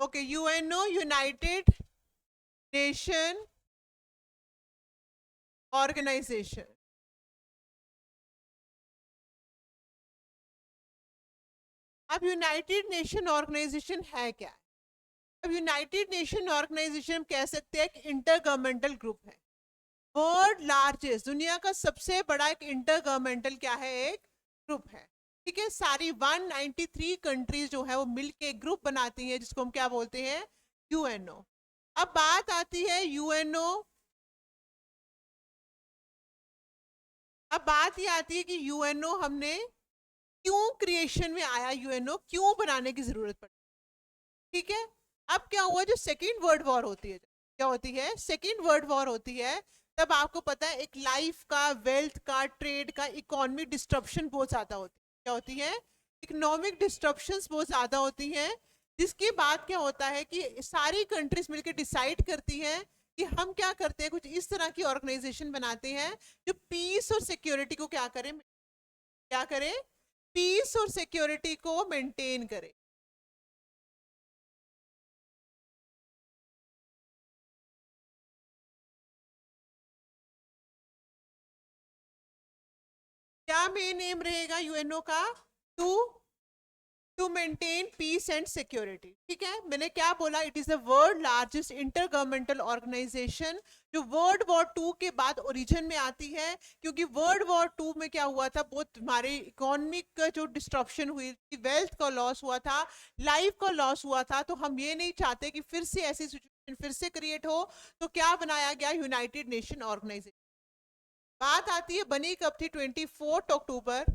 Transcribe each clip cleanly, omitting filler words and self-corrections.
Okay, UNO, united nation organization. अब united nation organization है क्या? अब यूनाइटेड नेशन ऑर्गेनाइजेशन कह सकते हैं एक इंटर गवर्नमेंटल ग्रुप है। वर्ल्ड लार्जेस्ट, दुनिया का सबसे बड़ा एक इंटर गवर्नमेंटल क्या है, एक ग्रुप है। ठीक है, सारी 193 कंट्रीज जो है वो मिलके एक ग्रुप बनाती है जिसको हम क्या बोलते हैं, यूएनओ। अब बात आती है यूएनओ, अब बात ये आती है कि यूएनओ हमने क्यों क्रिएशन में आया, यूएनओ क्यों बनाने की जरूरत पड़ी। ठीक है, अब क्या हुआ, जो सेकेंड वर्ल्ड वॉर होती है, क्या होती है, सेकेंड वर्ल्ड वॉर होती है, तब आपको पता है एक लाइफ का, वेल्थ का, ट्रेड का, इकोनॉमिक डिस्ट्रप्शन बहुत ज्यादा होती है। क्या होती है, इकोनॉमिक डिस्ट्रप्शंस बहुत ज्यादा होती हैं। जिसके बाद क्या होता है कि सारी कंट्रीज मिलकर डिसाइड करती हैं कि हम क्या करते हैं, कुछ इस तरह की ऑर्गेनाइजेशन बनाते हैं जो पीस और सिक्योरिटी को क्या करें, क्या करें, पीस और सिक्योरिटी को मेंटेन करे। क्या मेन एम रहेगा यूएनओ का, to to maintain peace and security. ठीक है, मैंने क्या बोला, it is the world largest inter governmental organization जो वर्ल्ड वॉर टू के बाद ओरिजिन में आती है। क्योंकि वर्ल्ड वॉर टू में क्या हुआ था, बहुत हमारे इकोनॉमिक का जो डिस्ट्रप्शन हुई थी, वेल्थ का लॉस हुआ था, लाइफ का लॉस हुआ था, तो हम ये नहीं चाहते कि फिर से ऐसी सिचुएशन फिर से क्रिएट हो। तो क्या बनाया गया, यूनाइटेड नेशन ऑर्गेनाइजेशन। बात आती है बनी कब थी, 24 अक्टूबर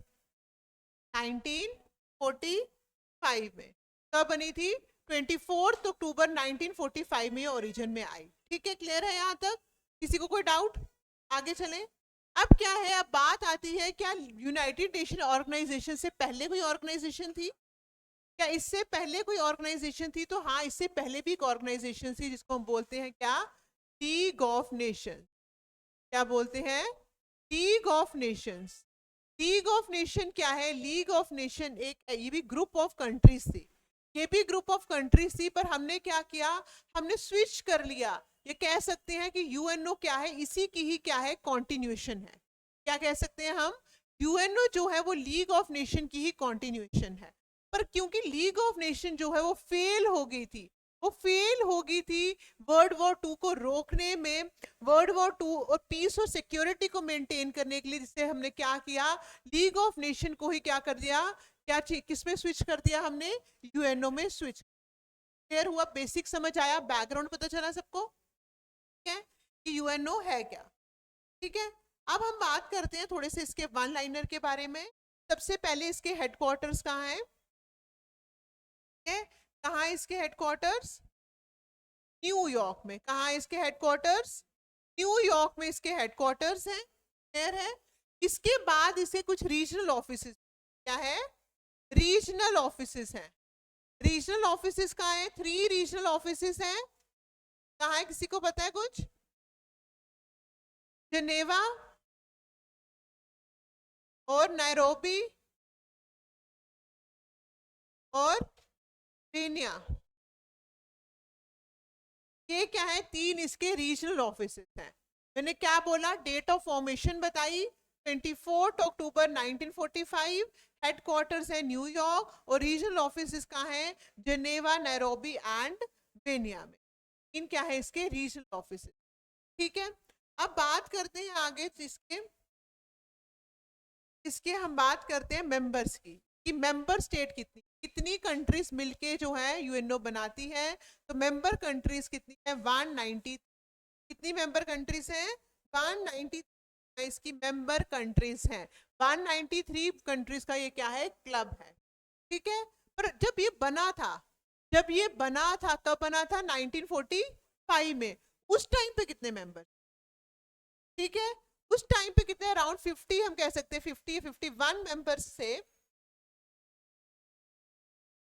1945 में। कब बनी थी, 24 अक्टूबर 1945 में ओरिजिन में आई। ठीक है, क्लियर है यहाँ तक, किसी को कोई डाउट, आगे चलें। अब क्या है, अब बात आती है क्या यूनाइटेड नेशन ऑर्गेनाइजेशन से पहले कोई ऑर्गेनाइजेशन थी, क्या इससे पहले कोई ऑर्गेनाइजेशन थी, तो हाँ, इससे पहले भी एक ऑर्गेनाइजेशन थी जिसको हम बोलते हैं क्या, लीग ऑफ नेशन। क्या बोलते हैं, league of Nations. League of nation क्या है, लीग ऑफ नेशन एक, ये भी ग्रुप ऑफ कंट्रीज थी, ये भी ग्रुप ऑफ कंट्रीज थी, पर हमने क्या किया, हमने स्विच कर लिया। ये कह सकते हैं कि यूएनओ क्या है, इसी की ही क्या है, कॉन्टिन्यूएशन है। क्या कह सकते हैं हम, यूएनओ जो है वो लीग ऑफ नेशन की ही कॉन्टिन्यूएशन है। पर क्योंकि लीग ऑफ नेशन जो है वो फेल हो गई थी, वो फेल हो गई थी वर्ल्ड वॉर टू को रोकने में, वर्ल्ड वॉर टू और पीस और सिक्योरिटी को मेंटेन करने के लिए, जिससे हमने क्या किया, लीग ऑफ नेशन को ही क्या कर दिया, क्या किस में स्विच कर दिया हमने, यूएनओ में स्विच। क्लियर हुआ, बेसिक समझ आया, बैकग्राउंड पता चला सबको, ठीक है कि यूएनओ है क्या। ठीक है, अब हम बात करते हैं थोड़े से इसके वन लाइनर के बारे में। सबसे पहले इसके हेडक्वार्टर्स कहाँ है, कहाँ है इसके हेडक्वार्टर्स, न्यूयॉर्क में। कहाँ है इसके हेडक्वार्टर्स, न्यूयॉर्क में इसके हेडक्वार्टर्स हैं। क्लियर है, इसके बाद इसे कुछ रीजनल ऑफिसेस, क्या है, रीजनल ऑफिसेस हैं। रीजनल ऑफिसेस कहाँ है, 3 रीजनल ऑफिसेस हैं। कहाँ है, किसी को पता है कुछ, जनेवा और नैरोबी और केन्या। ये क्या है, 3 इसके रीजनल ऑफिसेस हैं। मैंने क्या बोला, डेट ऑफ फॉर्मेशन बताई 24 अक्टूबर 1945, हेडक्वार्टर्स है न्यूयॉर्क और रीजनल ऑफिस कहाँ है, जेनेवा, नैरोबी एंड केन्या में। इन क्या है इसके रीजनल ऑफिस। ठीक है, अब बात करते हैं आगे इसके, इसके हम बात करते हैं मेंबर्स की, कि मेंबर स्टेट कितनी कितनी कंट्रीज मिलके जो है यूएनओ बनाती है। तो मेंबर कंट्रीज कितनी है, 190। कितनी मेंबर कंट्रीज हैं, 190 इसकी मेंबर कंट्रीज हैं। 193 कंट्रीज का ये क्या है, क्लब है। ठीक है, पर जब ये बना था, जब ये बना था, कब बना था, 1945 में, उस टाइम पे कितने मेंबर, ठीक है, उस टाइम पे कितने, अराउंड 50 हम कह सकते हैं, 51 मेंबर्स से।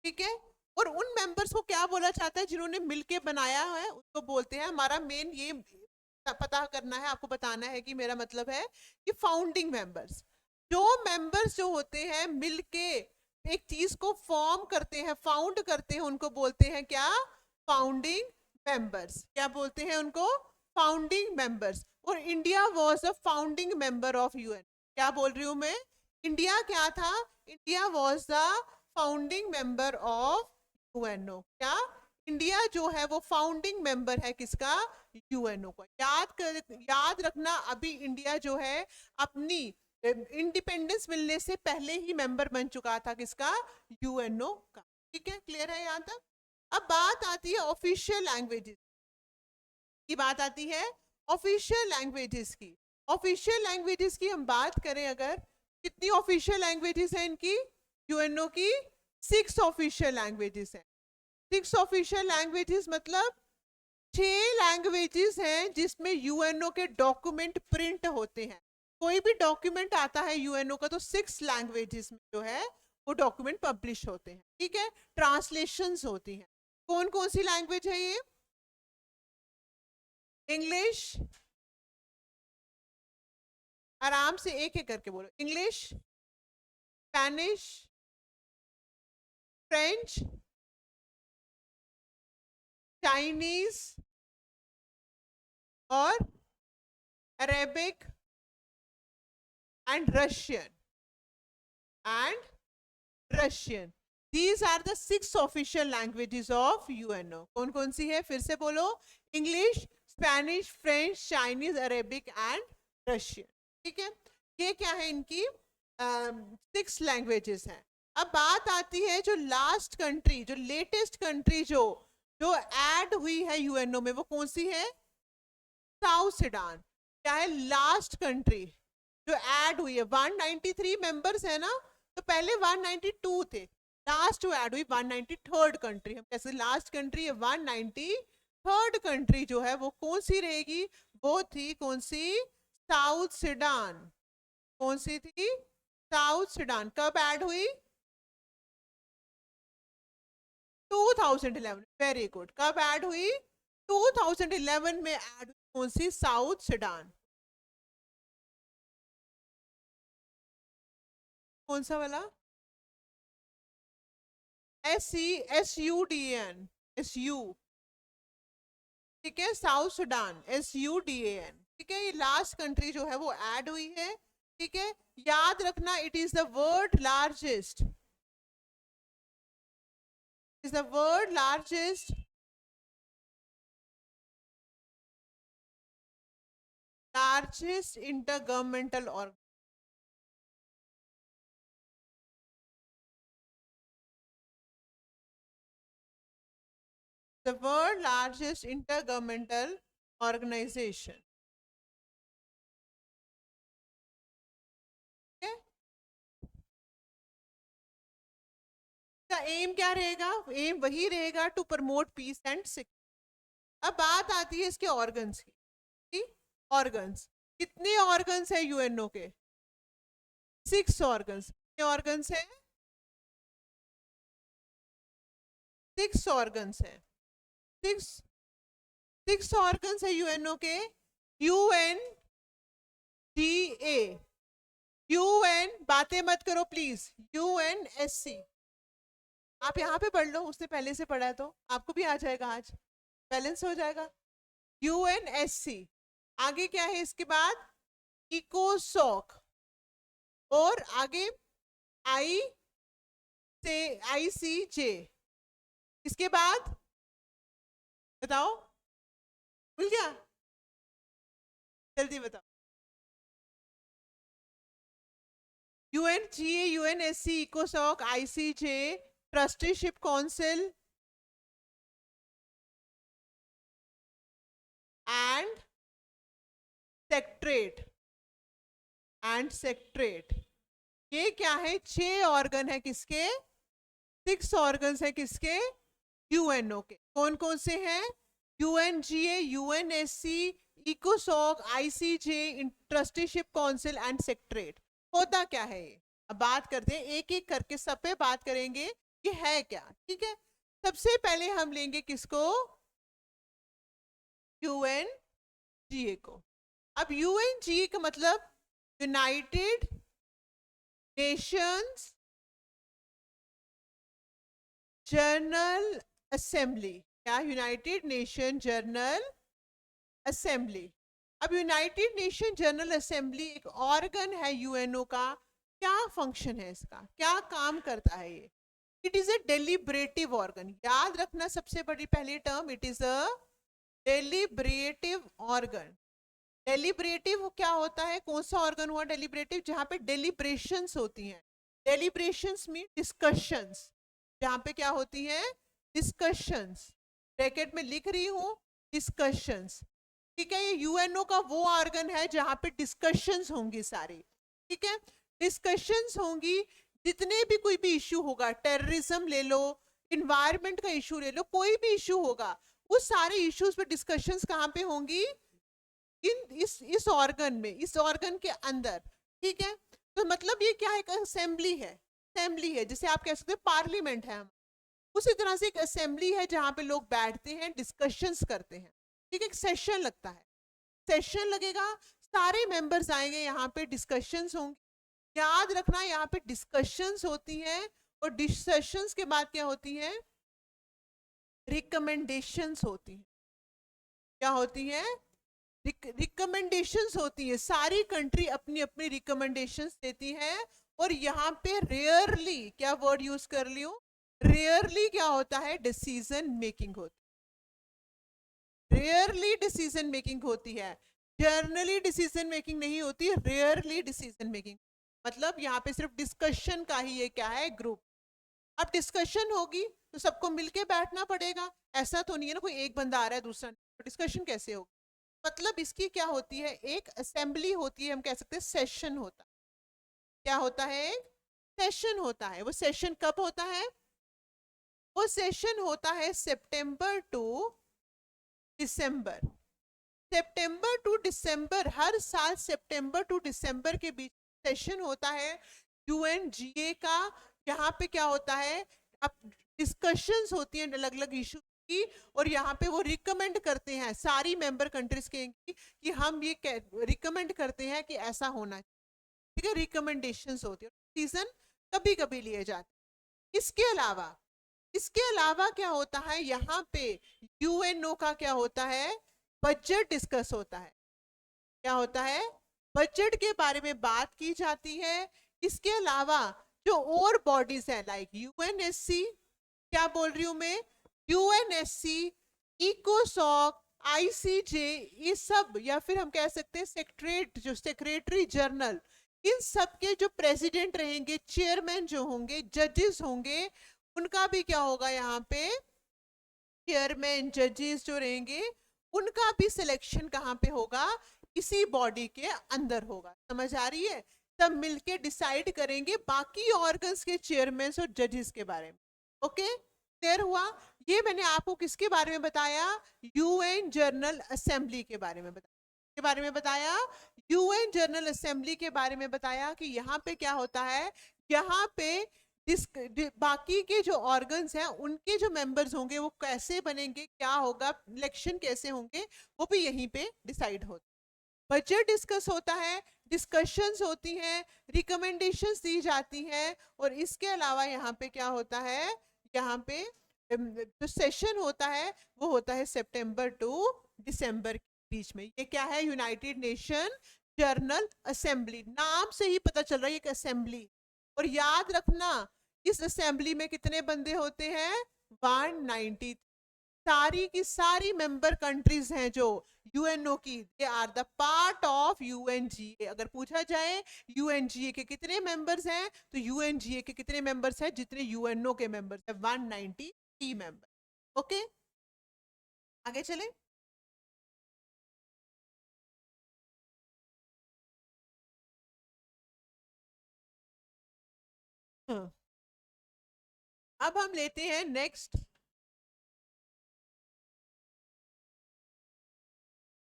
ठीक है, और उन मेंबर्स को क्या बोला जाता है, जिन्होंने मिलके बनाया है उसको बोलते हैं, हमारा मेन ये पता करना है, आपको बताना है कि मेरा मतलब है कि फाउंडिंग मेंबर्स, जो मेंबर्स जो होते हैं मिलके एक चीज को फॉर्म करते हैं, फाउंड करते हैं, उनको बोलते हैं क्या, फाउंडिंग मेंबर्स, क्या बोलते हैं उनको, फाउंडिंग मेंबर्स। और India was the founding member of UN. क्या बोल रही हूं मैं, इंडिया क्या था, India was the founding member of UNO. क्या, इंडिया जो है वो फाउंडिंग मेंबर है किसका, यूएनओ का। याद रखना, अभी इंडिया जो है अपनी इंडिपेंडेंस मिलने से पहले ही मेंबर बन चुका था किसका, यूएनओ का। ठीक है, क्लियर है यहाँ तक। अब बात आती है ऑफिशियल लैंग्वेजेस की, बात आती है ऑफिशियल लैंग्वेजेस की। ऑफिशियल लैंग्वेजेस की हम बात करें अगर, कितनी ऑफिशियल लैंग्वेजेस हैं इनकी, यूएनओ की 6 ऑफिशियल लैंग्वेजेस हैं। 6 ऑफिशियल लैंग्वेजेस मतलब 6 लैंग्वेजेस हैं जिसमें यूएनओ के डॉक्यूमेंट प्रिंट होते हैं। कोई भी डॉक्यूमेंट आता है यूएनओ का तो 6 लैंग्वेजेस में जो है वो डॉक्यूमेंट पब्लिश होते हैं। ठीक है, ट्रांसलेशंस होती हैं। कौन कौन सी लैंग्वेज है ये, इंग्लिश, आराम से एक एक करके बोलो, इंग्लिश, स्पेनिश, फ्रेंच, चाइनीज और Arabic and Russian. These are the 6 official languages of UNO. कौन कौन सी है, फिर से बोलो, English, Spanish, French, Chinese, Arabic and Russian. ठीक है, ये क्या है इनकी 6 लैंग्वेजेस हैं। अब बात आती है जो लास्ट कंट्री, जो लेटेस्ट कंट्री जो जो ऐड हुई है यूएनओ में, वो कौन सी है, साउथ सूडान। क्या है, लास्ट कंट्री जो ऐड हुई है। 193 मेंबर्स है ना, तो पहले 192 थे, लास्ट जो ऐड हुई 193rd कंट्री। हम कैसे, लास्ट कंट्री है 193rd कंट्री जो है वो कौन सी रहेगी, वो थी कौन सी, साउथ सूडान। कौन सी थी, साउथ सूडान। कब ऐड हुई, 2011। वेरी गुड, कब ऐड हुई, 2011 में ऐड हुई कौन सी, साउथ सूडान। कौन सा वाला, SUDAN, SU। ठीक है, साउथ सूडान, SUDAN। ठीक है, ये लास्ट कंट्री जो है वो ऐड हुई है। ठीक है, याद रखना, it is the world largest, is the world largest intergovernmental organ, the world largest intergovernmental organization। का एम क्या रहेगा, एम वही रहेगा, to promote peace and security. अब बात आती है इसके ऑर्गन्स की। ऑर्गन्स, कितने ऑर्गन्स है यूएनओ के, 6 ऑर्गन्स। कितने ऑर्गन्स है, 6 ऑर्गन्स है। 6 ऑर्गन्स है यूएनओ के। यूएन डी ए, यूएन, बातें मत करो प्लीज, यूएनएससी। आप यहाँ पे पढ़ लो, उसने पहले से पढ़ा है तो आपको भी आ जाएगा, आज बैलेंस हो जाएगा। यूएनएससी, आगे क्या है इसके बाद, इकोसॉक, और आगे आई से ICJ। इसके बाद बताओ, भूल गया, जल्दी बताओ। UNGA, UNSC, इकोसॉक, ICJ, trusteeship council and secretariat. ये क्या है, 6 ऑर्गन है किसके, 6 ऑर्गन्स है किसके, यूएनओ के। कौन कौन से हैं, UNGA, UNSC, इकोसॉक, ICJ, trusteeship council and secretariat. होता क्या है ये, अब बात करते हैं, एक एक करके सब पे बात करेंगे ये है क्या। ठीक है, सबसे पहले हम लेंगे किसको, UNGA को। अब UNGA का मतलब यूनाइटेड नेशंस जनरल असेंबली। क्या? United nation general assembly. अब यूनाइटेड नेशन जनरल असेंबली एक ऑर्गन है यूएनओ का। क्या फंक्शन है इसका, क्या काम करता है ये? It is a deliberative organ. याद रखना सबसे बड़ी पहली term, it is a deliberative organ. Deliberative क्या होता है? कौन सा ऑर्गन हुआ डेलिब्रेटिव? जहां पे डेलिब्रेशंस होती हैं। Deliberations mean discussions. जहां पे क्या होती है? डिस्कशंस। ब्रैकेट में लिख रही हूं डिस्कशंस। ठीक है, ये यूएनओ का वो ऑर्गन है जहां पे डिस्कशंस होंगी सारी। ठीक है, डिस्कशंस होंगी। जितने भी कोई भी इश्यू होगा, टेररिज्म ले लो, इन्वायरमेंट का इश्यू ले लो, कोई भी इश्यू होगा, उस सारे इश्यूज पे डिस्कशंस कहाँ पे होंगी? इस ऑर्गन में, इस ऑर्गन के अंदर। ठीक है, तो मतलब ये क्या है? एक असेंबली है। असेंबली है जैसे आप कह सकते हैं पार्लियामेंट है, उसी तरह से एक असेंबली है जहां पे लोग बैठते हैं, डिस्कशंस करते हैं। ठीक है, एक सेशन लगता है, सेशन लगेगा, सारे मेंबर्स आएंगे, यहाँ पे डिस्कशंस होंगे। याद रखना यहाँ पे डिस्कशंस होती हैं, और डिस्कशंस के बाद क्या होती है? रिकमेंडेशंस होती हैं। क्या होती हैं? रिकमेंडेशंस होती है। सारी कंट्री अपनी अपनी रिकमेंडेशंस देती है। और यहाँ पे रेयरली, क्या वर्ड यूज कर लियो? रेयरली क्या होता है? डिसीजन मेकिंग होती है। रेयरली डिसीजन मेकिंग होती है, जनरली डिसीजन मेकिंग नहीं होती, रेयरली डिसीजन मेकिंग। मतलब यहाँ पे सिर्फ डिस्कशन का ही ये क्या है? ग्रुप। अब डिस्कशन होगी तो सबको मिलके बैठना पड़ेगा। ऐसा तो नहीं है ना कोई एक बंदा आ रहा है दूसरा, तो डिस्कशन कैसे होगी? मतलब इसकी क्या होती है? एक असेंबली होती है, हम कह सकते हैं सेशन होता है। क्या होता है? एक सेशन होता है। वो सेशन कब होता है? वो सेशन होता है सितंबर टू दिसंबर। सितंबर टू दिसंबर, हर साल सितंबर टू दिसंबर के बीच सेशन होता है यूएनजीए का। यहाँ पे क्या होता है? अब डिस्कशंस होती हैं अलग अलग इशू की, और यहाँ पे वो रिकमेंड करते हैं सारी मेंबर कंट्रीज के कि हम ये रिकमेंड करते हैं कि ऐसा होना चाहिए। ठीक है, रिकमेंडेशंस होती है, डिसीजन कभी कभी लिए जाते। इसके अलावा क्या होता है? यहाँ पे यूएनओ का क्या होता है? बजट डिस्कस होता है। क्या होता है? बजट के बारे में बात की जाती है। इसके अलावा जो और बॉडीज है लाइक यूएनएससी, क्या बोल रही हूं मैं? यूएनएससी, इकोसॉक, आईसीजे, ये सब, या फिर हम कह सकते हैं सेक्रेट, जो सेक्रेटरी जनरल, इन सब के जो प्रेसिडेंट रहेंगे, चेयरमैन जो होंगे, जजेस होंगे, उनका भी क्या होगा? यहाँ पे चेयरमैन, जजेस जो रहेंगे, उनका भी सिलेक्शन कहाँ पे होगा? इसी बॉडी के अंदर होगा। समझ आ रही है? सब मिलके डिसाइड करेंगे बाकी ऑर्गन्स के चेयरमैन और जजेस के बारे में। ओके, क्लियर हुआ? ये मैंने आपको किसके बारे में बताया? यूएन जनरल असेंबली के बारे में बताया। के बारे में बताया, यूएन जनरल असेंबली के बारे में बताया कि यहाँ पे क्या होता है? यहाँ पे बाकी के जो ऑर्गन्स हैं उनके जो मेंबर्स होंगे वो कैसे बनेंगे, क्या होगा, इलेक्शन कैसे होंगे, वो भी यहीं पे डिसाइड होता है। बजट डिस्कस होता है, डिस्कशंस होती हैं, रिकमेंडेशंस दी जाती हैं, और इसके अलावा यहाँ पे क्या होता है? यहाँ पे जो सेशन होता है वो होता है सितंबर टू दिसंबर के बीच में। ये क्या है? United nation general assembly. नाम से ही पता चल रहा है एक असेंबली। और याद रखना, इस असेंबली में कितने बंदे होते हैं? 190। सारी की सारी मेंबर कंट्रीज हैं जो यूएनओ की, they are the part of UNGA. अगर पूछा जाए यूएनजीए के कितने मेंबर्स हैं, तो यूएनजीए के कितने मेंबर्स हैं जितने यूएनओ के मेंबर्स हैं? 190 मेंबर। ओके, आगे चले। हाँ, अब हम लेते हैं नेक्स्ट,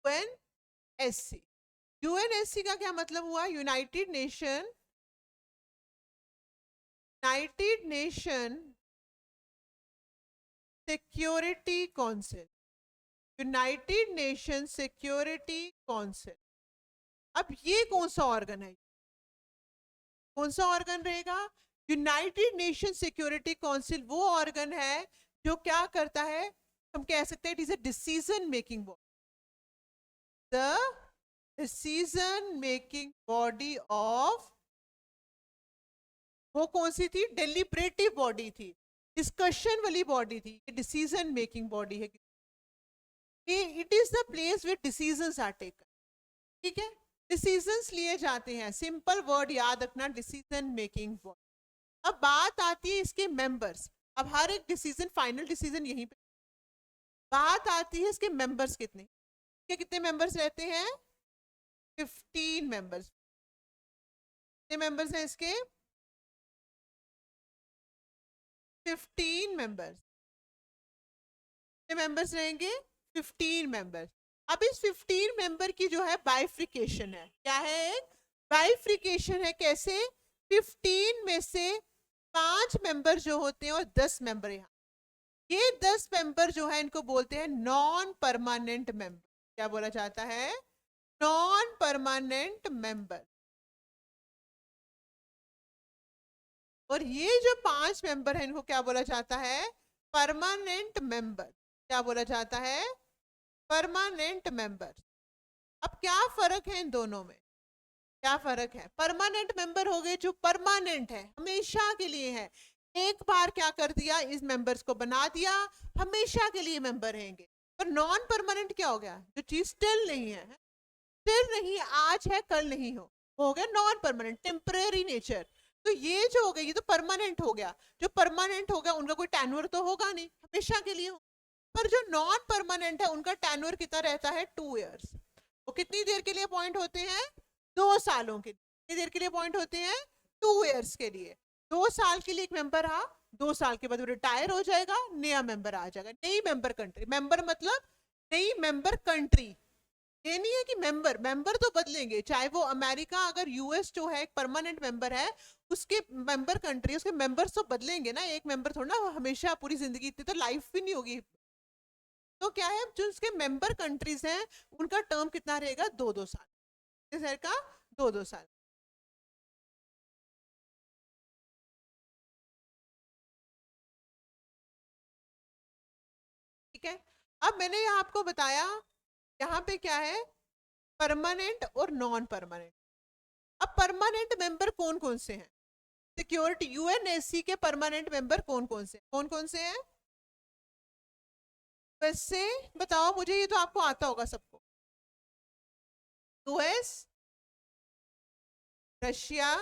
यूएनएससी। यूएनएससी का क्या मतलब हुआ? United nation security council. United nation security council. अब ये कौन सा ऑर्गन है? कौन सा ऑर्गन रहेगा? यूनाइटेड नेशन सिक्योरिटी काउंसिल वो ऑर्गन है जो क्या करता है? हम कह सकते हैं it is a decision making body, the decision making body of, वो कौन सी थी? डेलिब्रेटिव बॉडी थी, डिस्कशन वाली बॉडी थी, ये डिसीजन मेकिंग बॉडी है। It is the place where decisions are taken, ठीक है, डिसीजंस लिए जाते हैं, सिंपल वर्ड याद रखना, डिसीजन मेकिंग बॉडी। अब बात आती है इसके मेंबर्स, अब हर एक डिसीजन फाइनल डिसीजन यहीं पे, बात आती है इसके मेंबर्स कितने, के कितने मेंबर्स रहते हैं? 15 मेंबर्स। कितने मेंबर्स हैं इसके? 15 मेंबर्स। कितने मेंबर्स रहेंगे? 15 मेंबर्स। अब इस 15 मेंबर की जो है बाइफ्रिकेशन है, क्या है? एक बाइफ्रिकेशन है, कैसे? 15 में से 5 मेंबर जो होते हैं और 10 मेंबर यहाँ, ये 10 मेंबर जो है इनको बोलते हैं नॉन परमानेंट मेंबर। क्या बोला जाता है? Non permanent member. और ये जो 5 मेंबर है इनको क्या बोला जाता है? Permanent member. क्या बोला जाता है? Permanent member. अब क्या फर्क है इन दोनों में? क्या फर्क है? परमानेंट मेंबर हो गए जो परमानेंट है, हमेशा के लिए है, एक बार क्या कर दिया, इस मेंबर्स को बना दिया, हमेशा के लिए मेंबर रहेंगे। पर नॉन परमानेंट क्या हो गया? जो चीज स्टिल नहीं है, स्टिल नहीं, आज है कल नहीं हो गया नॉन परमानेंट, टेम्परेरी नेचर। तो ये जो हो गया ये तो परमानेंट हो गया, जो परमानेंट हो गया उनका कोई टेन्योर तो होगा नहीं, हमेशा के लिए हो। पर जो नॉन परमानेंट है उनका टेन्योर कितना रहता है? 2 इयर्स। वो कितनी देर के लिए अपॉइंट होते हैं? 2 सालों के लिए। कितनी देर के लिए अपॉइंट होते हैं? 2 इयर्स के लिए। 2 साल के लिए एक मेंबर रहा, 2 साल के बाद वो रिटायर हो जाएगा, नया मेंबर आ जाएगा, नई मेंबर कंट्री। मेंबर मतलब नई मेंबर कंट्री, ये नहीं है कि मेंबर, मेंबर तो बदलेंगे, चाहे वो अमेरिका, अगर यूएस जो है एक परमानेंट मेंबर है, उसके मेंबर कंट्री, उसके मेंबर्स तो बदलेंगे ना, एक मेंबर थोड़ा ना हमेशा पूरी जिंदगी, इतनी तो लाइफ भी नहीं होगी। तो क्या है, जो उसके मेंबर कंट्रीज हैं उनका टर्म कितना रहेगा? 2-2 साल, किस का? 2-2 साल। ठीक है, अब मैंने यहाँ आपको बताया यहाँ पे क्या है, परमानेंट और नॉन परमानेंट। अब परमानेंट मेंबर कौन कौन से हैं? सिक्योरिटी यूएनएससी के परमानेंट मेंबर कौन कौन से, कौन कौन से हैं? वैसे बताओ मुझे, ये तो आपको आता होगा सबको। US, Russia,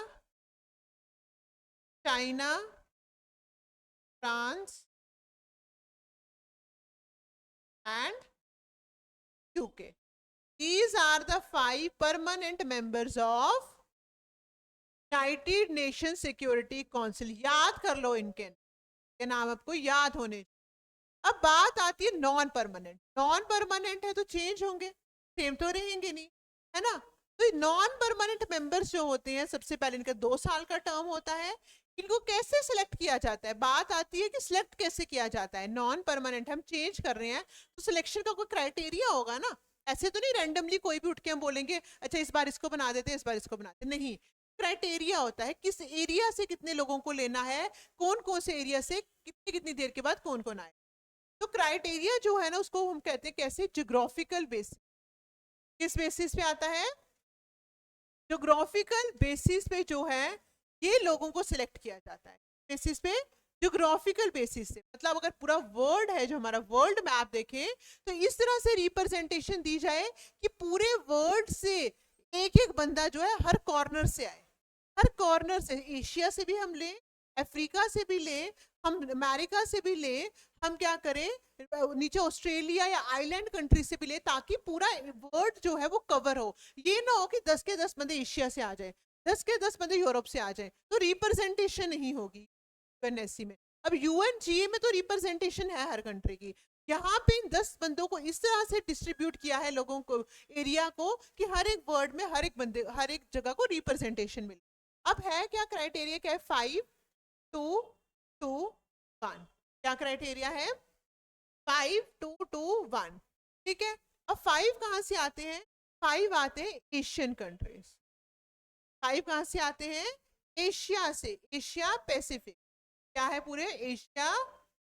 China, France and UK. These are the 5 permanent members of United nation security council. याद कर लो इनके के नाम, आपको याद होने। अब बात आती है नॉन परमानेंट। नॉन परमानेंट है तो चेंज होंगे, सेम तो रहेंगे नहीं, है ना? तो नॉन परमानेंट मेंबर्स जो होते हैं, सबसे पहले इनका 2 साल का टर्म होता है। इनको कैसे सिलेक्ट किया जाता है? बात आती है कि सिलेक्ट कैसे किया जाता है। नॉन परमानेंट हम चेंज कर रहे हैं तो सिलेक्शन का कोई क्राइटेरिया होगा ना, ऐसे तो नहीं रैंडमली कोई भी उठ के हम बोलेंगे अच्छा इस बार इसको बना देते, इस बार इसको बनाते, नहीं। क्राइटेरिया होता है, किस एरिया से कितने लोगों को लेना है, कौन कौन से एरिया से कितनी कितनी देर के बाद कौन कौन आए। तो क्राइटेरिया जो है ना उसको हम कहते हैं कैसे? Geographical basis. किस बेसिस पे आता है? ज्योग्राफिकल बेसिस पे जो है ये लोगों को सिलेक्ट किया जाता है, बेसिस पे, ज्योग्राफिकल बेसिस से। मतलब अगर पूरा वर्ल्ड है, जो हमारा वर्ल्ड मैप देखें तो इस तरह से रिप्रेजेंटेशन दी जाए कि पूरे वर्ल्ड से एक एक बंदा जो है हर कॉर्नर से आए, हर कॉर्नर से, एशिया से भी हम लें, अफ्रीका से भी लें, हम अमेरिका से भी लें, हम क्या करें नीचे ऑस्ट्रेलिया या आइलैंड कंट्री से भी ले, ताकि पूरा वर्ल्ड जो है वो कवर हो। ये ना हो कि 10 के 10 बंदे एशिया से आ जाए, 10 के 10 बंदे यूरोप से आ जाए, तो रिप्रेजेंटेशन नहीं होगी यूएनएससी में। अब यूएनजीए में तो रिप्रेजेंटेशन है हर कंट्री की, यहाँ पे इन 10 बंदों को इस तरह से डिस्ट्रीब्यूट किया है लोगों को, एरिया को, कि हर एक वर्ड में हर एक बंदे, हर एक जगह को रिप्रेजेंटेशन मिले। अब है क्या क्राइटेरिया, क्या है? 5-2-2-1। क्या क्राइटेरिया है? 5-2-2-1। ठीक है, अब 5 कहां से आते हैं? 5 आते हैं एशियन कंट्रीज। 5 कहां से आते हैं? एशिया से, एशिया पैसिफिक। क्या है? पूरे एशिया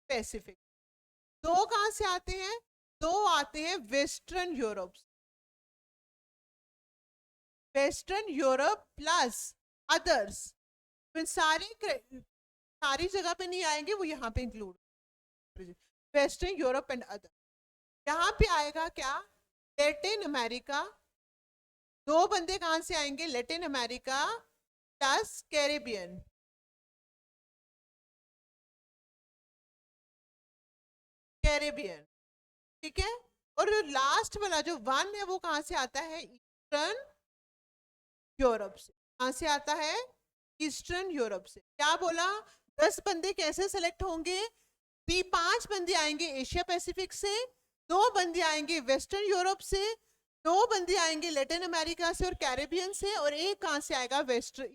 पैसिफिक। दो कहां से आते हैं? दो आते हैं western Europe, western Europe plus others. सारी जगह पे नहीं आएंगे, वो यहाँ पे include, western Europe and other. यहाँ पे आएगा क्या? Latin America. दो बंदे कहां से आएंगे? Latin America plus Caribbean. Caribbean, ठीक है। और लास्ट वाला जो वन है वो कहां से आता है? ईस्टर्न यूरोप से। कहां से आता है? ईस्टर्न यूरोप से। क्या बोला? 10 बंदे कैसे सेलेक्ट होंगे? 5 बंदे आएंगे एशिया पैसिफिक से, 2 बंदे आएंगे वेस्टर्न यूरोप से, 2 बंदे आएंगे लैटिन अमेरिका से और कैरेबियन से, और एक कहां से आएगा?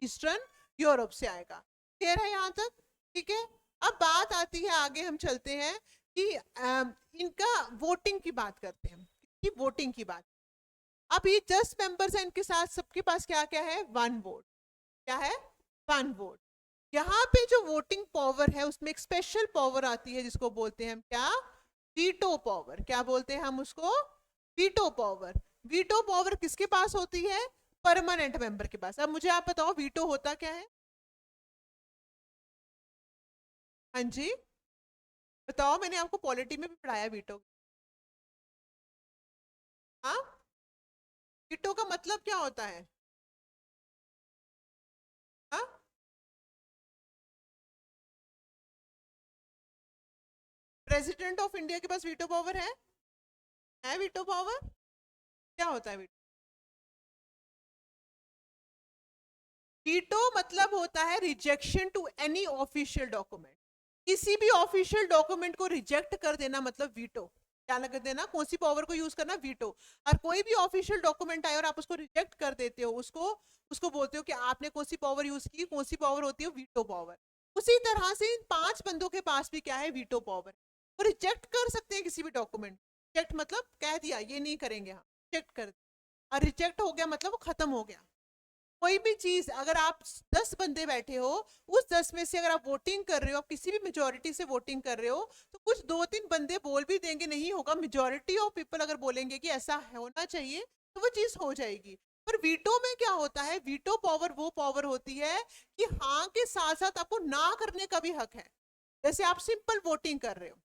ईस्टर्न यूरोप से आएगा। क्लियर है यहाँ तक? ठीक है। अब बात आती है, आगे हम चलते हैं कि इनका वोटिंग की बात करते हैं, कि वोटिंग की बात। अब ये 10 मेंबर्स हैं, इनके साथ सबके पास क्या क्या है? 1 वोट। क्या है? 1 वोट। यहाँ पे जो वोटिंग पावर है उसमें एक स्पेशल पावर आती है जिसको बोलते हैं हम क्या? Veto power. क्या बोलते हैं हम उसको? Veto power. वीटो पावर किसके पास होती है? परमानेंट मेंबर के पास। अब मुझे आप बताओ वीटो होता क्या है? हाँ जी बताओ, मैंने आपको पॉलिटी में भी पढ़ाया वीटो। हाँ, वीटो का मतलब क्या होता है? हाँ, प्रेसिडेंट ऑफ इंडिया के पास वीटो पावर है? Veto power? क्या होता है वीटो? वीटो मतलब होता है rejection to any official document. किसी भी ऑफिशियल डॉक्यूमेंट को रिजेक्ट कर देना मतलब वीटो। क्या लग देना? कौन सी पावर को यूज करना? वीटो। और कोई भी ऑफिशियल डॉक्यूमेंट आए और आप उसको रिजेक्ट कर देते हो, उसको उसको बोलते हो कि आपने कौन सी पावर यूज की। कौन सी पावर होती है? Veto power. उसी तरह से इन 5 बंदों के पास भी क्या है? Veto power. वो रिजेक्ट कर सकते हैं किसी भी डॉक्यूमेंट। रिजेक्ट मतलब कह दिया ये नहीं करेंगे हम, रिजेक्ट कर दिया। और रिजेक्ट हो गया मतलब वो खत्म हो गया। कोई भी चीज, अगर आप 10 बंदे बैठे हो, उस 10 में से अगर आप वोटिंग कर रहे हो, आप किसी भी मेजोरिटी से वोटिंग कर रहे हो, तो कुछ 2-3 बंदे बोल भी देंगे नहीं होगा, मेजोरिटी ऑफ पीपल अगर बोलेंगे कि ऐसा होना चाहिए तो वो चीज हो जाएगी। पर वीटो में क्या होता है? वीटो पावर वो पावर होती है कि हाँ के साथ साथ आपको ना करने का भी हक है। जैसे आप सिंपल वोटिंग कर रहे हो,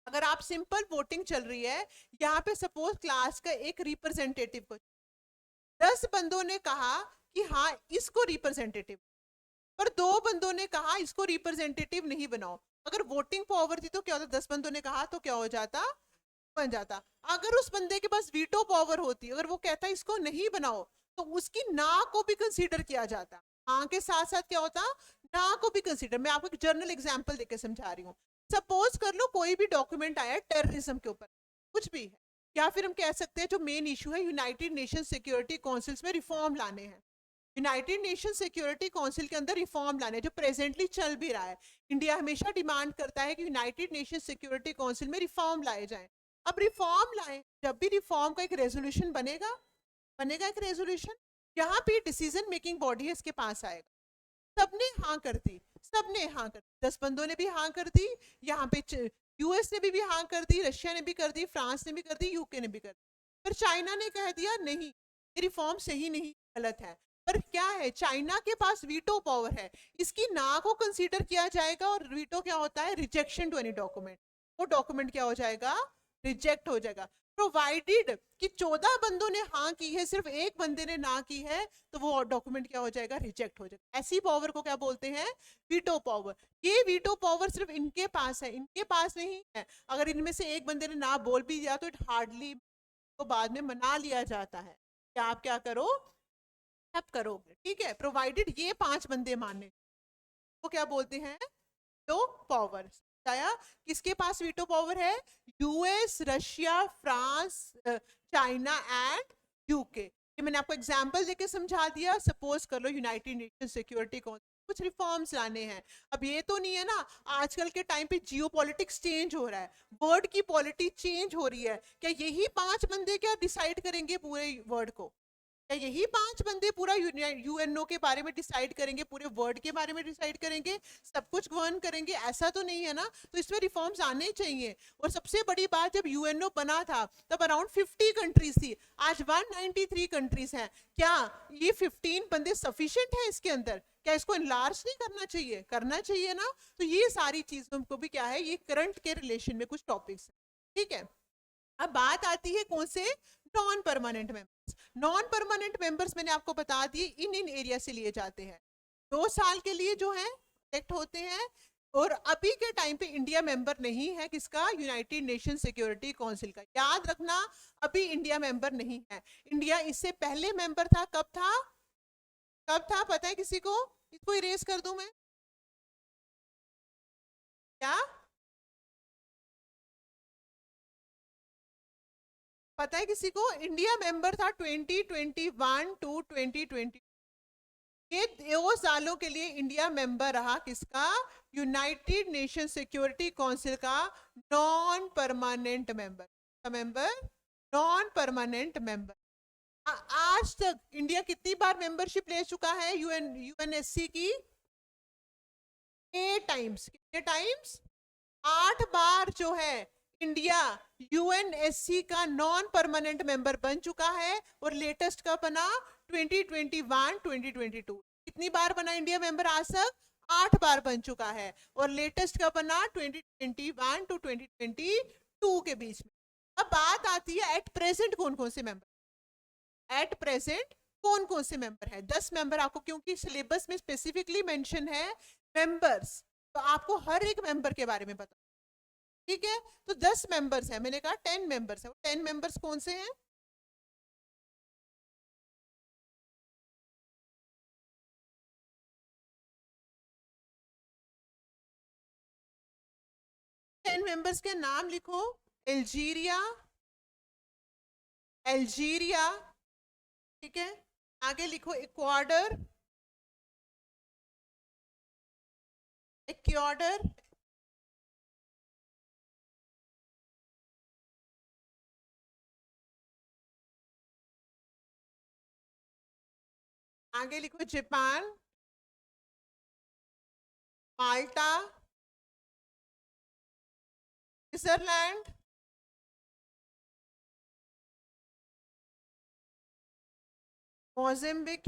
अगर आप सिंपल वोटिंग चल रही है, यहाँ पे सपोज क्लास का एक रिप्रेजेंटेटिव को 10 बंदों ने कहा कि हाँ इसको रिप्रेजेंटेटिव, पर 2 बंदों ने कहा इसको रिप्रेजेंटेटिव नहीं बनाओ। अगर वोटिंग पावर थी तो क्या होता? 10 बंदों ने कहा तो क्या हो जाता? बन जाता। अगर उस बंदे के पास वीटो पावर होती, अगर वो कहता इसको नहीं बनाओ, तो उसकी ना को भी कंसीडर किया जाता। हाँ के साथ साथ क्या होता? ना को भी कंसीडर। मैं आपको एक जर्नल एग्जांपल देके समझा रही हूँ। सपोज कर लो कोई भी डॉक्यूमेंट आया टेररिज्म के ऊपर, कुछ भी है, या फिर हम कह सकते हैं जो मेन इशू है यूनाइटेड नेशन सिक्योरिटी काउंसिल्स में रिफॉर्म लाने हैं। यूनाइटेड नेशन सिक्योरिटी काउंसिल के अंदर रिफॉर्म लाने जो प्रेजेंटली चल भी रहा है। इंडिया हमेशा डिमांड करता है कि यूनाइटेड नेशन सिक्योरिटी काउंसिल में रिफॉर्म लाए जाएं। अब रिफॉर्म लाए, जब भी रिफॉर्म का एक रेजोल्यूशन बनेगा, एक रेजोल्यूशन, यहाँ पे डिसीजन मेकिंग बॉडी है, इसके पास आएगा। सबने हाँ कर दी, सबने हाँ कर दी, 10 बंदों ने भी हाँ कर दी। यहाँ पे यूएस ने भी हाँ कर दी, रशिया ने भी कर दी, फ्रांस ने भी कर दी, यूके ने भी कर दी। पर चाइना ने कह दिया नहीं, ये रिफॉर्म सही नहीं, गलत है। पर क्या है? चाइना के पास वीटो पावर है, इसकी ना को कंसीडर किया जाएगा। और वीटो क्या होता है? Rejection to any document. वो डॉक्यूमेंट क्या हो जाएगा? रिजेक्ट हो जाएगा। प्रोवाइडेड कि 14 बंदों ने हाँ की है, सिर्फ एक बंदे ने ना की है, तो वो डॉक्यूमेंट क्या हो जाएगा? रिजेक्ट हो जाएगा। ऐसी पावर को क्या बोलते हैं? Veto power. ये वीटो पावर सिर्फ इनके पास है, इनके पास नहीं है। अगर इनमें से एक बंदे ने ना बोल भी दिया तो इट हार्डली तो बाद में मना लिया जाता है कि आप क्या करो, आप करोगे, ठीक है, प्रोवाइडेड ये 5 बंदे माने, वो क्या बोलते हैं? Veto power. बताया किसके पास वीटो पावर है? US, Russia, France, China and UK. ये मैंने आपको एग्जांपल देके समझा दिया। सपोज कर लो यूनाइटेड नेशन सिक्योरिटी काउंसिल कुछ रिफॉर्म्स लाने हैं। अब ये तो नहीं है ना, आजकल के टाइम पे जियो पॉलिटिक्स चेंज हो रहा है, वर्ल्ड की पॉलिटिक्स चेंज हो रही है, क्या यही 5 बंदे क्या डिसाइड करेंगे पूरे वर्ल्ड को? क्या यही 5 बंदे पूरा यूएनओ के बारे में डिसाइड करेंगे, पूरे वर्ल्ड के बारे में डिसाइड करेंगे, सब कुछ गवर्न करेंगे? ऐसा तो नहीं है ना। तो इसमें रिफॉर्म्स आने चाहिए। और सबसे बड़ी बात, जब यूएनओ बना था तब अराउंड 50 कंट्रीज थी, आज 193 कंट्रीज हैं। क्या ये 15 बंदे सफिशिएंट है इसके अंदर? क्या इसको इनलार्ज नहीं करना चाहिए? करना चाहिए ना। तो ये सारी चीजों को भी क्या है, ये करंट के रिलेशन में कुछ टॉपिक्स है, ठीक है। अब बात आती है कौन से, non permanent members. Non permanent members मैंने आपको बता दिए, इन एरिया से लिए जाते हैं, 2 साल के लिए जो है इलेक्ट होते हैं। और अभी के टाइम पे इंडिया मेंबर नहीं है किसका, यूनाइटेड नेशन सिक्योरिटी काउंसिल का। याद रखना, अभी इंडिया मेंबर नहीं है। इंडिया इससे पहले मेंबर था, कब था, कब था पता है किसी को? इसको इरेज कर दूं मैं क्या? पता है किसी को? इंडिया मेंबर था 2021 टू 2020। ये 2 सालों के लिए इंडिया मेंबर रहा किसका, यूनाइटेड नेशन सिक्योरिटी काउंसिल का non permanent member. Member, non permanent member. आज तक इंडिया कितनी बार मेंबरशिप ले चुका है यूएनएससी की? 8 टाइम्स। कितने टाइम्स? 8 बार जो है इंडिया यूएनएससी का नॉन परमानेंट मेंबर बन चुका है। और लेटेस्ट कब बना, 2021 2022। कितनी बार बना इंडिया मेंबर आज तक? 8 बार बन चुका है। और लेटेस्ट कब बना, 2021 टू 2022 के बीच में। अब बात आती है एट प्रेजेंट कौन कौन से मेंबर, एट प्रेजेंट कौन कौन से मेंबर है। 10 मेंबर आपको, क्योंकि सिलेबस में स्पेसिफिकली मेंशन है मेंबर्स, तो आपको हर एक मेंबर के बारे में पता, ठीक है। तो 10 मेंबर्स है, मैंने कहा 10 मेंबर्स है। 10 मेंबर्स कौन से हैं? 10 मेंबर्स के नाम लिखो। अल्जीरिया, अल्जीरिया, ठीक है। आगे लिखो इक्वाडर, इक्वाडर, आगे लिखो जापान, माल्टा, स्विट्जरलैंड, मोज़ेम्बिक,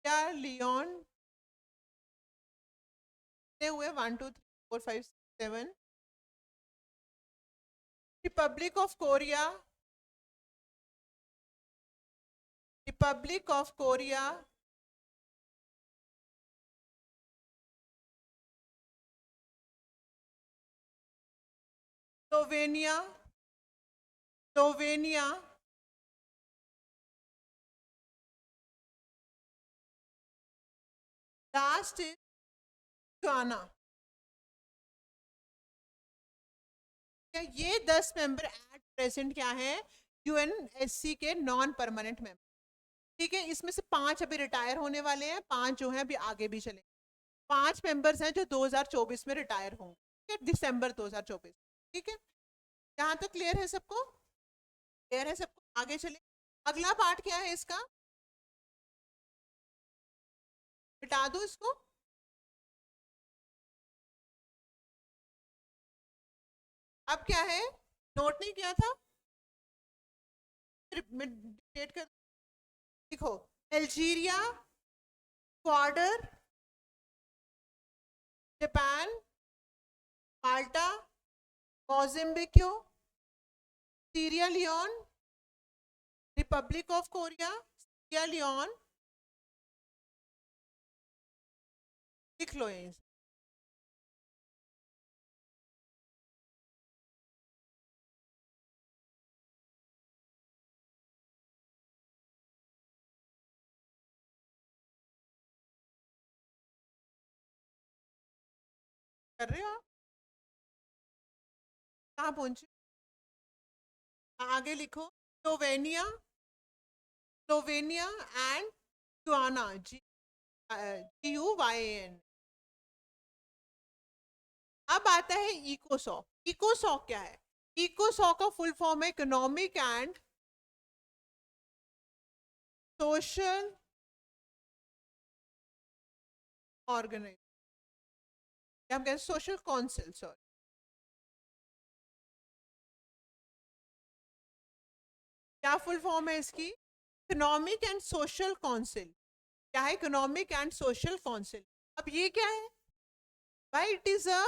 क्या लियोन, हुए 1 2 3 4 5 6 7। Republic of Korea, Republic of Korea, Slovenia, Slovenia, last is गाना। ये 10 मेंबर एट प्रेजेंट क्या है, यूएनएससी के नॉन परमानेंट मेंबर, ठीक है। इसमें से 5 अभी रिटायर होने वाले हैं, 5 जो हैं अभी आगे भी चले। 5 मेंबर्स हैं जो 2024 में रिटायर होंगे, ठीक है, दिसंबर 2024, ठीक है। यहाँ तक क्लियर है सबको? क्लियर है सबको? आगे चले। अगला पार्ट क्या है इसका, मिटा दो इसको। अब क्या है, नोट नहीं किया था, डिटेट कर। देखो, Algeria, Ecuador, Japan, Malta, Mozambique, Sierra Leone, Republic of Korea, Sierra Leone, लिख लो यहीं से। कर रहे हो आप? कहाँ पहुंचे? आगे लिखो, Slovenia, Slovenia and Guyana, GUYAN। अब आता है इकोसॉक। इकोसॉक क्या है? इकोसॉक का फुल फॉर्म है इकोनॉमिक एंड सोशल ऑर्गेनाइजेशन, हम कहते हैं सोशल काउंसिल। सॉरी, क्या फुल फॉर्म है इसकी? Economic and social council. क्या है? Economic and social council. अब ये क्या है भाई? इट इज अ,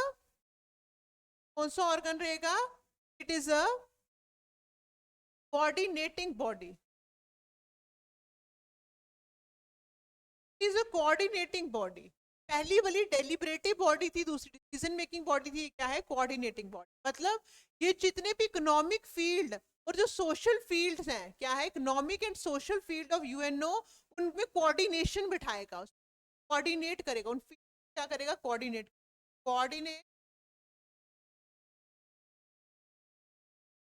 कौन सा ऑर्गन रहेगा? It is a coordinating body. Is a coordinating body. पहली वाली डेलिब्रेटिव बॉडी थी, दूसरी डिसीजन मेकिंग बॉडी थी। क्या है? Coordinating body. मतलब ये जितने भी इकोनॉमिक फील्ड और जो सोशल फील्ड्स हैं, क्या है? Economic and social field of UNO, उनमें कोऑर्डिनेशन बिठाएगा, कोऑर्डिनेट करेगा उन फील्ड। क्या करेगा? Coordinate. Coordinate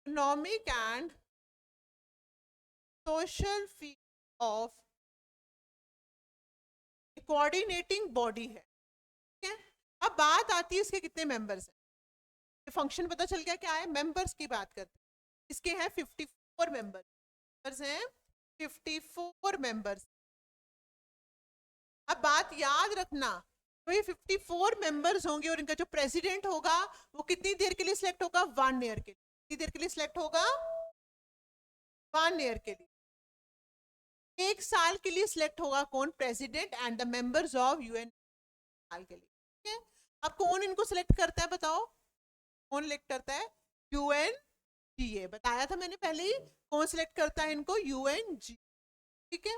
economic and social field of, coordinating body है। ठीक है। अब बात आती है इसके कितने मेंबर्स हैं। फंक्शन पता चल गया क्या है। मेंबर्स की बात करते हैं। इसके हैं 54 मेंबर्स हैं, 54 मेंबर्स। अब बात याद रखना, तो ये 54 मेंबर्स होंगे और इनका जो प्रेसिडेंट होगा वो कितनी देर के लिए सिलेक्ट होगा? 1 ईयर के लिए। कितनी देर के लिए सिलेक्ट होगा? 1 ईयर के लिए। 1 साल के लिए सिलेक्ट होगा कौन? President and the members of UN साल के लिए। ठीक है। अब कौन इनको सिलेक्ट करता है बताओ? कौन सिलेक्ट करता है? यूएनजीए। बताया था मैंने पहले ही, कौन सिलेक्ट करता है इनको? यूएनजी। ठीक है।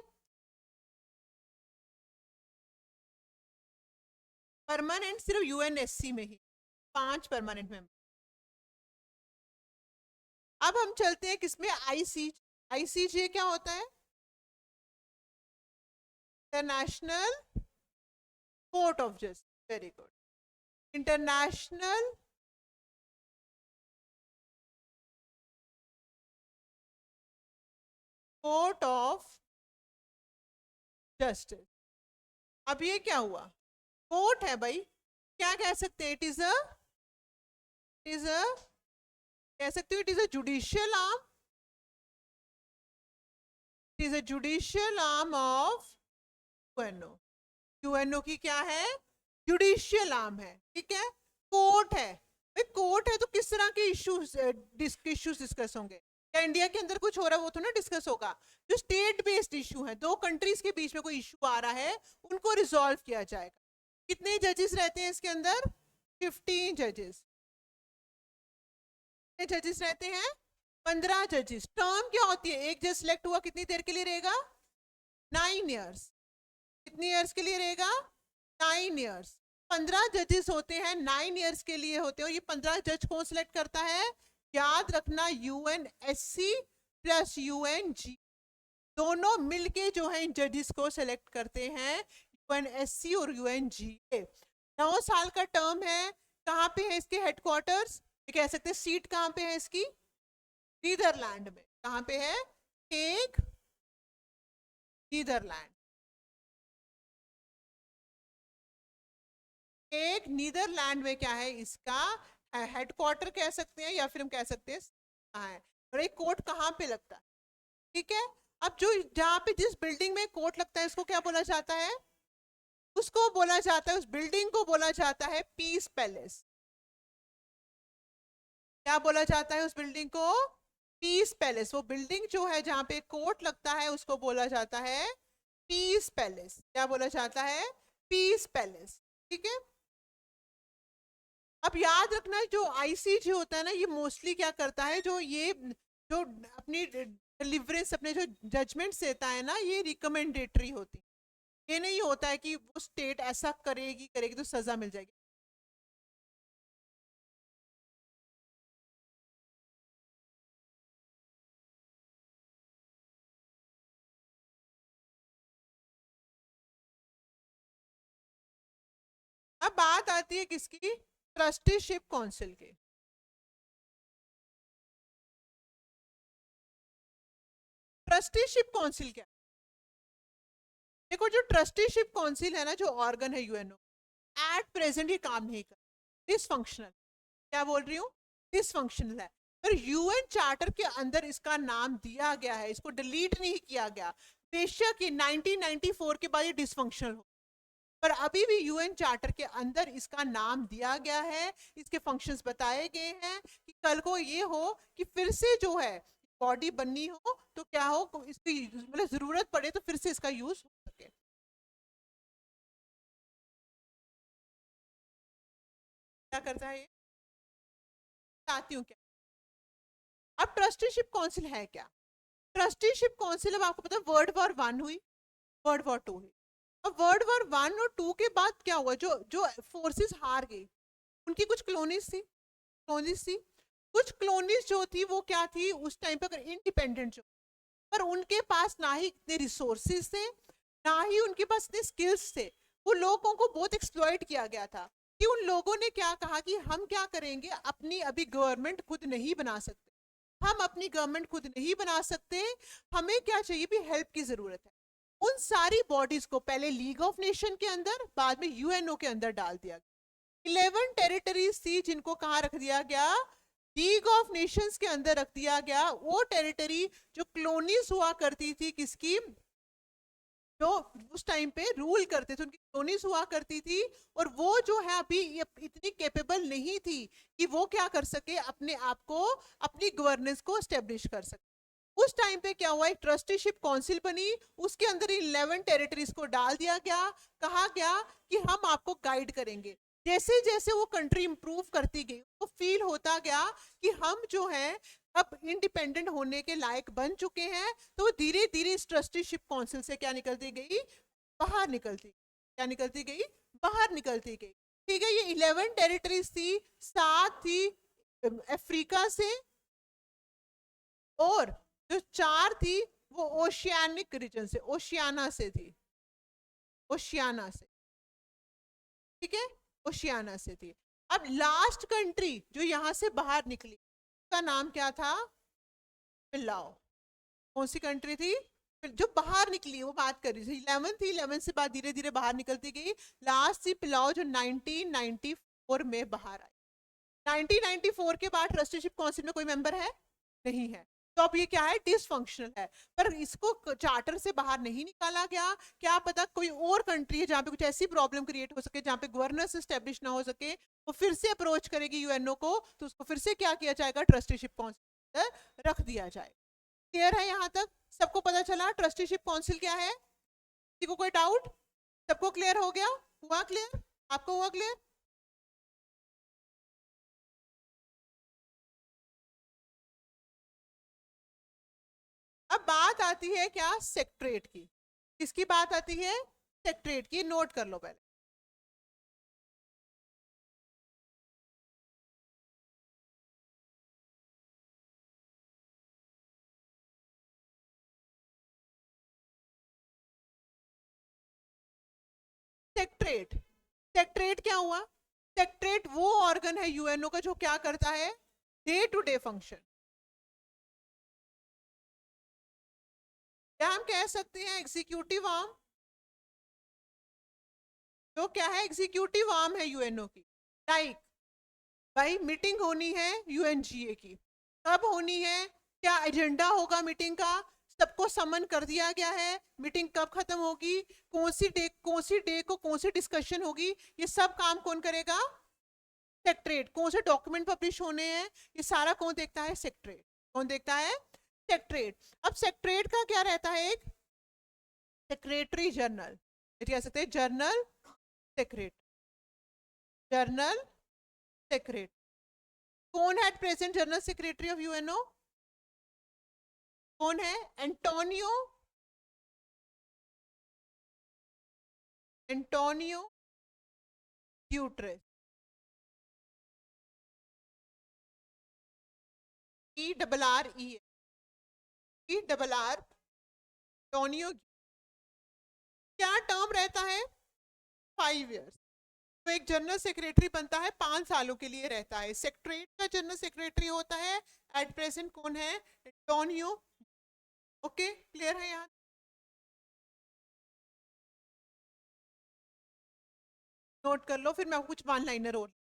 परमानेंट सिर्फ यूएनएससी में ही 5 परमानेंट मेंबर। अब हम चलते हैं किसमें? आईसीजे क्या होता है? International court of justice. Very good. International court of justice. अब ये क्या हुआ? कोर्ट है भाई, क्या कह सकते हैं? इट इज अ, कह सकते हो it is a judicial arm. It is a judicial arm of UNO. UNO की क्या है? जुडिशियल आर्म है। ठीक है। कोर्ट है भाई, कोर्ट है तो किस तरह के इश्यूज डिस्कस होंगे? क्या इंडिया के अंदर कुछ हो रहा है वो तो ना डिस्कस होगा। जो स्टेट बेस्ड इशू है, दो कंट्रीज के बीच में कोई इशू आ रहा है, उनको रिजॉल्व किया जाएगा। कितने जजेस रहते हैं इसके अंदर? 15 जजेस। कितने जजेस रहते हैं? 15 जजेस। टर्म क्या होती है? एक जज सिलेक्ट हुआ, कितनी देर के लिए रहेगा? 9 ईयर्स। कितनी ईयर्स के लिए रहेगा? 9 ईयर्स। 15 जजेस होते हैं, 9 ईयर्स के लिए होते हैं। और ये 15 जज कौन सिलेक्ट करता है? याद रखना, यूएनएससी प्लस यूएनजी दोनों मिलके जो है इन जजेस को सिलेक्ट करते हैं। यूएनएससी और यूएनजी 9 साल का टर्म है। कहाँ पे है इसके हेडक्वार्टर्स? कह सकते हैं सीट कहाँ पे है इसकी? नीदरलैंड में। कहाँ पे है? Hague, Netherlands. एक नीदरलैंड में क्या है इसका हेडक्वार्टर कह सकते हैं, या फिर हम कह सकते हैं कहाँ है। और एक कोर्ट कहाँ पे लगता है? ठीक है। अब जो जहाँ पे जिस बिल्डिंग में कोर्ट लगता है उसको क्या बोला जाता है? उसको बोला जाता है, उस बिल्डिंग को बोला जाता है पीस पैलेस। क्या बोला जाता है उस बिल्डिंग को? Piece palace. वो बिल्डिंग जो है जहाँ पे कोर्ट लगता है उसको बोला जाता है पीस पैलेस। क्या बोला जाता है? Piece palace. ठीक है। अब याद रखना, जो आईसीजे होता है ना, ये मोस्टली क्या करता है, जो अपनी डिलीवरेंस, अपने जो जजमेंट्स देता है ना, ये रिकमेंडेटरी होती है। ये नहीं होता है कि वो स्टेट ऐसा करेगी करेगी तो सजा मिल जाएगी। अब बात आती है किसकी? ट्रस्टीशिप काउंसिल की। ट्रस्टीशिप काउंसिल क्या? देखो जो ट्रस्टीशिप काउंसिल है ना, जो ऑर्गन है यूएनओ, एट प्रेजेंट ये काम नहीं कर, डिसफंक्शनल। क्या बोल रही हूँ? डिसफंक्शनल है। पर यूएन चार्टर के अंदर इसका नाम दिया गया है, इसको डिलीट नहीं किया गया। बेशक ये 1994 के बाद ये डिसफंक्शनल हो, पर अभी भी यूएन चार्टर के अंदर इसका नाम दिया गया है, इसके फंक्शंस बताए गए हैं कि कल को ये हो कि फिर से जो है बॉडी बननी हो तो क्या हो, इसकी मतलब जरूरत पड़े तो फिर से इसका यूज हो सके। क्या करता है ये, बताती हूँ क्या। अब ट्रस्टीशिप काउंसिल है क्या? ट्रस्टीशिप काउंसिल, अब आपको पता है वर्ल्ड वॉर 1 हुई, वर्ल्ड वॉर 2 हुई। अब वर्ल्ड वॉर 1 और 2 के बाद क्या हुआ, जो जो फोर्सेस हार गई, उनकी कुछ कॉलोनीज थी। कुछ कॉलोनीज जो थी वो क्या थी उस टाइम पे, अगर इंडिपेंडेंट जो, पर उनके पास ना ही इतने रिसोर्सेज थे, ना ही उनके पास इतने स्किल्स थे। वो लोगों को बहुत एक्सप्लॉइट किया गया था कि उन लोगों ने क्या कहा कि हम क्या करेंगे, अपनी अभी गवर्नमेंट खुद नहीं बना सकते, हम अपनी गवर्नमेंट खुद नहीं बना सकते, हमें क्या चाहिए भी, हेल्प की जरूरत है। उन सारी बॉडीज को पहले लीग ऑफ नेशन के अंदर, बाद में यूएनओ के अंदर डाल दिया गया। 11 टेरिटरीज थी जिनको कहाँ रख दिया गया, लीग ऑफ नेशंस के अंदर रख दिया गया। वो टेरिटरी जो कॉलोनीज हुआ करती थी किसकी, जो उस टाइम पे रूल करते थे, उनकी कॉलोनीज हुआ करती थी, और वो जो है अभी इतनी कैपेबल नहीं थी कि वो क्या कर सके, अपने आप को, अपनी गवर्नेंस को स्टेब्लिश कर सके। उस टाइम पे क्या हुआ, एक ट्रस्टीशिप काउंसिल बनी, उसके अंदर 11 टेरिटरीज को डाल दिया गया। कहा गया कि हम आपको गाइड करेंगे। जैसे जैसे वो कंट्री इंप्रूव करती गई, वो फील होता गया कि हम जो है अब इंडिपेंडेंट होने के लायक बन चुके हैं, तो वो धीरे धीरे इस ट्रस्टीशिप काउंसिल से क्या निकलती गई, बाहर निकलती, क्या निकलती गई, बाहर निकलती गई। ठीक है, ये 11 टेरिटरीज थी, 7 थी अफ्रीका से, और जो 4 थी वो ओशियानिक रीजन से, ओशियाना से थी, ओशियाना से। ठीक है, ओशियाना से थी। अब लास्ट कंट्री जो यहां से बाहर निकली, उसका नाम क्या था, पिल्लाओ। कौन सी कंट्री थी, जो बाहर निकली, वो बात कर रही थी 11 थी, 11 से बाद धीरे धीरे बाहर निकलती गई। लास्ट थी पिलाओ, जो 1994 में बाहर आई। 1994 के बाद ट्रस्टीशिप काउंसिल में कोई मेंबर है नहीं है, तो अब ये क्या है, डिसफंक्शनल है। पर इसको चार्टर से बाहर नहीं निकाला गया। क्या पता कोई और कंट्री है जहाँ पे कुछ ऐसी प्रॉब्लम क्रिएट हो सके, जहाँ पे गवर्नेंस स्टेब्लिश ना हो सके, वो फिर से अप्रोच करेगी यूएनओ को, तो उसको फिर से क्या किया जाएगा, ट्रस्टीशिप काउंसिल रख दिया जाए। क्लियर है यहाँ तक, सबको पता चला ट्रस्टीशिप काउंसिल क्या है? किसी को कोई डाउट? सबको क्लियर हो गया, हुआ क्लियर, आपको हुआ क्लियर? अब बात आती है क्या, सेक्रेटरीट की। किसकी बात आती है, सेक्रेटरीट की, नोट कर लो पहले। सेक्रेटरीट, सेक्रेटरीट क्या हुआ, सेक्रेटरीट वो ऑर्गन है यूएनओ का जो क्या करता है, डे टू डे फंक्शन। क्या हम कह सकते हैं एग्जीक्यूटिव आर्म, जो क्या है, एग्जीक्यूटिव आर्म है यूएनओ की। लाइक भाई मीटिंग होनी है यूएनजीए की, कब होनी है, क्या एजेंडा होगा मीटिंग का, सबको समन कर दिया गया है, मीटिंग कब खत्म होगी, कौन सी डे को कौन सी डिस्कशन होगी, ये सब काम कौन करेगा, सेक्रेटरीट। कौन से डॉक्यूमेंट पब्लिश होने हैं, ये सारा कौन देखता है, सेक्रेटरीट। कौन देखता है, सेक्रेटरीट। अब सेक्रेटरीट का क्या रहता है, एक सेक्रेटरी जनरल, कह सकते हैं जर्नल सेक्रेटरी, जर्नल सेक्रेटरी। कौन है present general secretary of UNO, कौन है, Antonio, Antonio Guterres, E double R Antonio. क्या टर्म रहता है, 5 इयर्स। तो एक जनरल सेक्रेटरी बनता है 5 सालों के लिए रहता है। सेक्रेटरीट का जनरल सेक्रेटरी होता है एट प्रेजेंट कौन है, एंटोनियो। ओके, क्लियर है यहाँ? नोट कर लो, फिर मैं आपको कुछ वन लाइनर और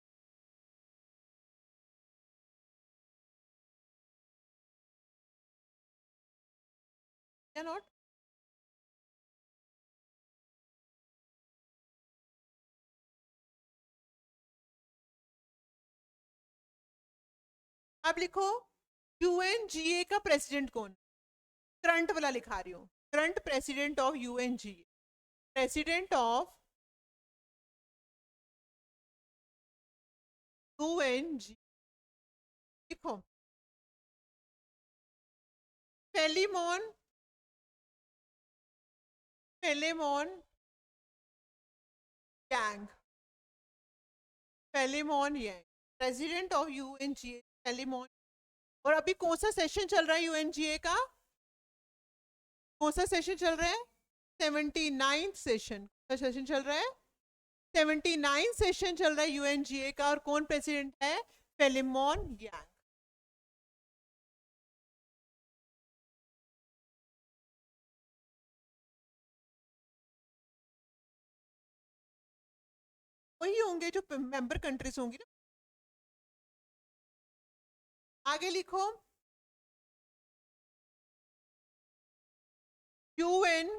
क्या नोट। अब लिखो यूएनजीए का प्रेसिडेंट कौन। करंट वाला लिखा रही हूँ, current president of UNGA, president of यूएनजी लिखो। फेलिमोन, फेलिमोन यांग, फेलिमोन यांग, प्रेसिडेंट ऑफ यूएनजीए फेलिमोन। और अभी कौन सा सेशन चल रहा है यूएनजीए का, कौन सा सेशन चल रहा है, 79th सेशन, सेशन चल रहा है, 79 सेशन चल रहा है यूएनजीए का, और कौन प्रेसिडेंट है, फेलिमोन यांग। वही होंगे जो मेंबर कंट्रीज होंगी ना। आगे लिखो यूएन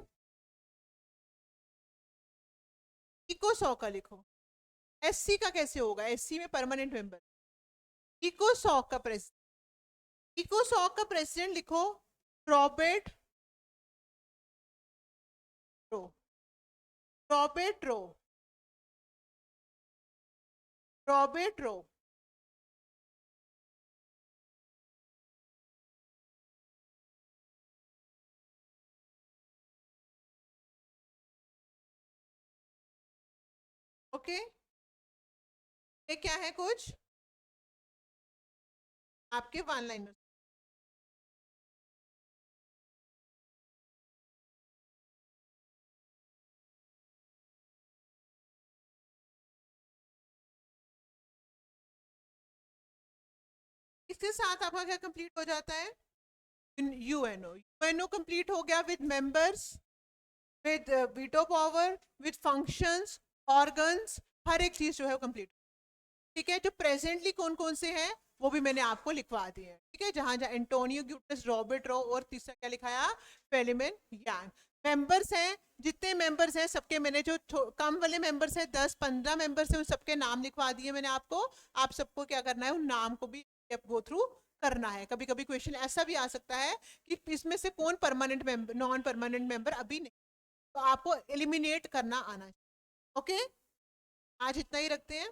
इकोसॉक का लिखो। एससी का कैसे होगा, एससी में परमानेंट मेंबर। इकोसॉक का प्रेसिडेंट, इकोसॉक का प्रेसिडेंट लिखो रॉबर्ट रो, रॉबर्ट रो, रॉबर्ट रो। ओके, ये क्या है कुछ आपके वन लाइनर। इसके साथ आपका क्या कंप्लीट हो जाता है, यूएनओ, यूएनओ कंप्लीट हो गया with members, with veto power, with functions, organs, हर एक चीज जो है वो कंप्लीट। ठीक है, जो प्रेजेंटली कौन कौन से हैं वो भी मैंने आपको लिखवा दिए हैं। ठीक है, जहां जहां एंटोनियो ग्यूटेस, रॉबर्ट रो, और तीसरा क्या लिखाया, फेलिमिन यांग। मेंबर्स हैं, जितने मेंबर्स हैं सबके मैंने जो कम वाले मेंबर्स हैं 10-15 मेंबर्स हैं उन सबके नाम लिखवा दिए मैंने आपको। आप सबको क्या करना है, उन नाम को भी गो थ्रू करना है। कभी कभी क्वेश्चन ऐसा भी आ सकता है कि इसमें से कौन permanent member, non permanent member अभी नहीं, तो आपको एलिमिनेट करना आना चाहिए। ओके, आज इतना ही रखते हैं।